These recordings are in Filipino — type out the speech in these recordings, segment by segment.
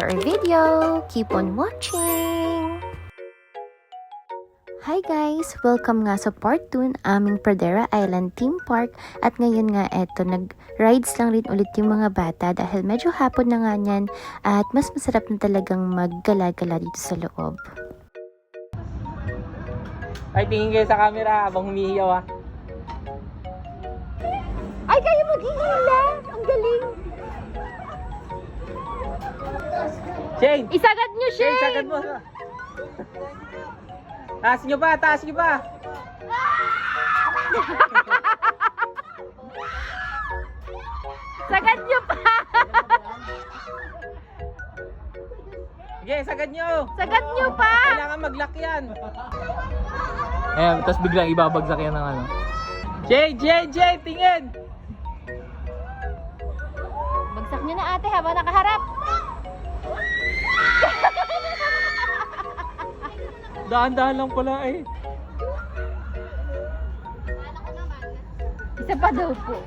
our video. Keep on watching! Hi guys! Welcome nga sa part 2 ng aming Pradera Island Theme Park. At ngayon nga eto, nag-rides lang rin ulit yung mga bata dahil medyo hapon na nga niyan at mas masarap na talagang maggala-gala dito sa loob. Ay, tingin kayo sa camera habang humihiyaw ha. Ay, kayo maghihila! Ang galing! Shane! Isagad nyo, Shane, Shane! sagad mo! Taas nyo pa! Taas nyo pa! Sagad nyo pa! Sige, sagad nyo! Sagad nyo pa! Kailangan mag-lock yan! Ayan, tapos biglang ibabagsak yan ng ano. Shane! Tingin! Bagsak nyo na ate habang nakaharap. Daan-daan lang pala eh. Isa pa daw po.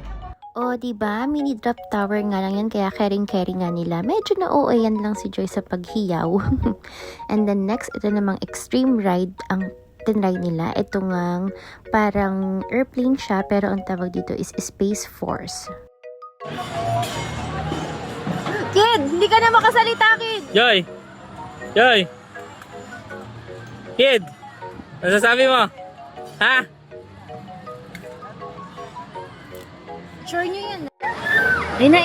O, diba? Mini drop tower nga lang yan, kaya caring-caring nga nila. Medyo na-OA-yan lang si Joy sa paghiyaw. And then next, ito namang extreme ride ang tinry nila. Ito ngang parang airplane siya, pero ang tawag dito is Space Force. Kid! Hindi ka na makasalita, Kid! Joy! Kid! Ano sasabi mo? Ha? Sure nyo yan. Ina.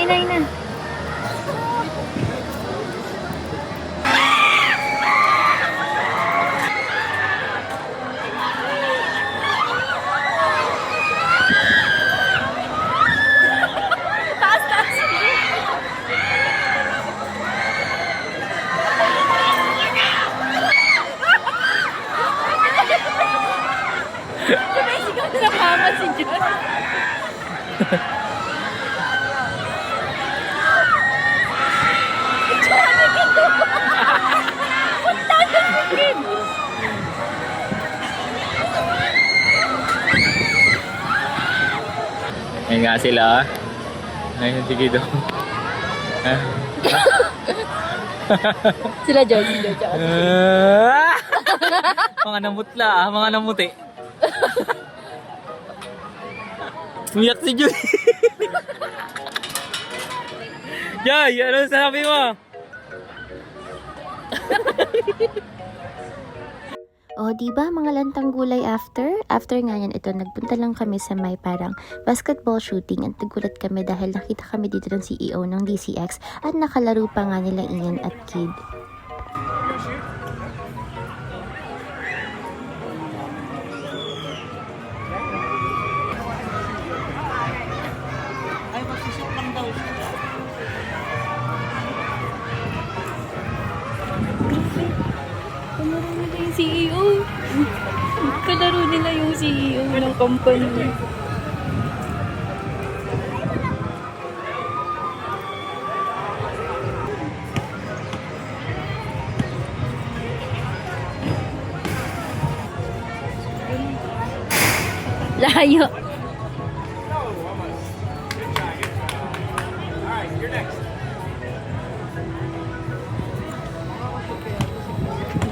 Nakama si John. Ngayon nga sila ha. Ngayon sige daw. Sila John. Mga namutla ah, mga namuti. Umiyak si Joy. Joy, ano sabi mo? O, diba mga lantang gulay after? After nga yan, ito, nagpunta lang kami sa may parang basketball shooting at nagulat kami dahil nakita kami dito ng CEO ng DCX at nakalaro pa nga nila Ian at Kid. Ay, magsusok lang daw siya. Kalaro nila yung CEO. Kalaro nila yung CEO ng company. Layo!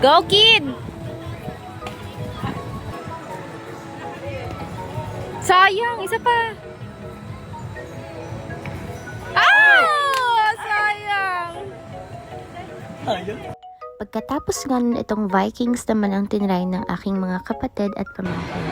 Go, Kid! Sayang, isa pa. Sayang! Pagkatapos nga nun, itong Vikings naman ang tinry ng aking mga kapatid at pamangkin.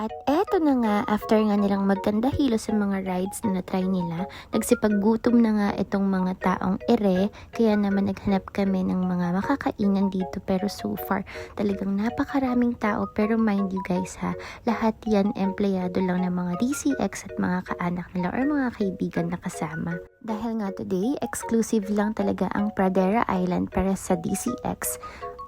At eto na nga, after nga nilang magkanda hilo sa mga rides na natry nila, nagsipaggutom na nga itong mga taong ere, kaya naman naghanap kami ng mga makakainan dito. Pero so far, talagang napakaraming tao. Pero mind you guys ha, lahat yan empleyado lang ng mga DCX at mga kaanak nila or mga kaibigan na kasama. Dahil nga today, exclusive lang talaga ang Pradera Island para sa DCX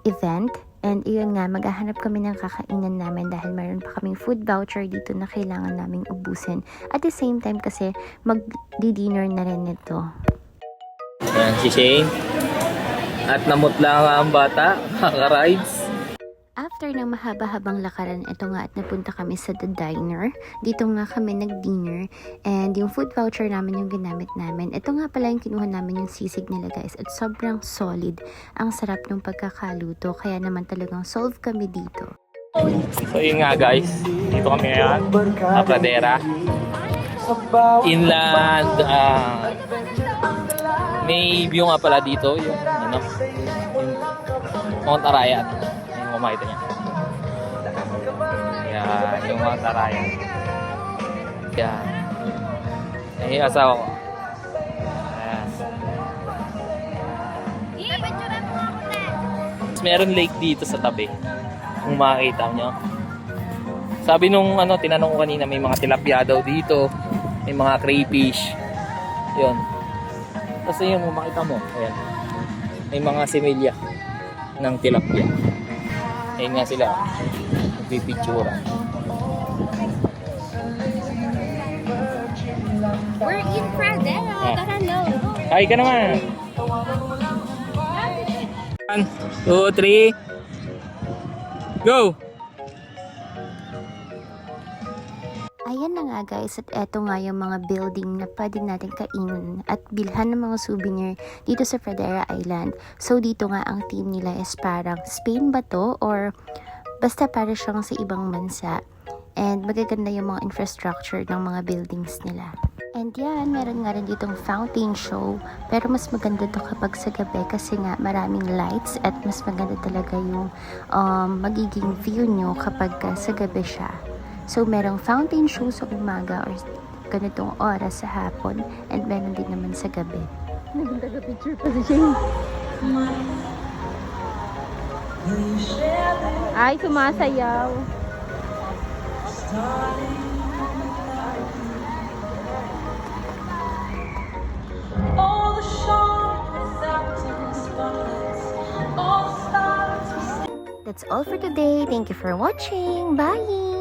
event. And iyon nga, maghahanap kami ng kakainan namin dahil mayroon pa kaming food voucher dito na kailangan naming ubusin. At the same time kasi mag-dinner na rin ito. Ayan si Shane. At namutla nga ang bata, kaka-rides. After ng mahaba-habang lakaran, ito nga at napunta kami sa The Diner. Dito nga kami nag-dinner. And yung food voucher namin yung ginamit namin. Ito nga pala yung kinuha namin yung sisig nila guys. At sobrang solid. Ang sarap ng pagkakaluto. Kaya naman talagang solve kami dito. So yun nga guys, dito kami ngayon sa Pradera. Inland. May view nga pala dito. Yung Mount Arayat. Yung makita niya. Yan, yung Mount Arayat. Yan. Ay, yung asawa ko. Ayan. Meron lake dito sa tabi. Kung makikita nyo. Sabi nung tinanong ko kanina, may mga tilapia daw dito. May mga crayfish. Yun. Kasi yun, kung makita mo. Ayan. May mga similya ng tilapia. Ayun nga sila. Nagpipictura. We're in Pradera. Tara, no. Hi ka naman. 1, 2, 3. Go! Ayan na nga guys, at eto nga yung mga building na pwede natin kainin at bilhan ng mga souvenir dito sa Pradera Island. So dito nga ang team nila is parang Spain ba to? Or basta para siyang sa ibang bansa. And magaganda yung mga infrastructure ng mga buildings nila. And yan, meron nga rin ditong fountain show. Pero mas maganda to kapag sa gabi kasi nga maraming lights at mas maganda talaga yung magiging view nyo kapag sa gabi siya. So, merong fountain show sa umaga or ganitong oras sa hapon and meron din naman sa gabi. Nagtaga-picture pa si Shane. Ay, sumasayaw. That's all for today. Thank you for watching. Bye!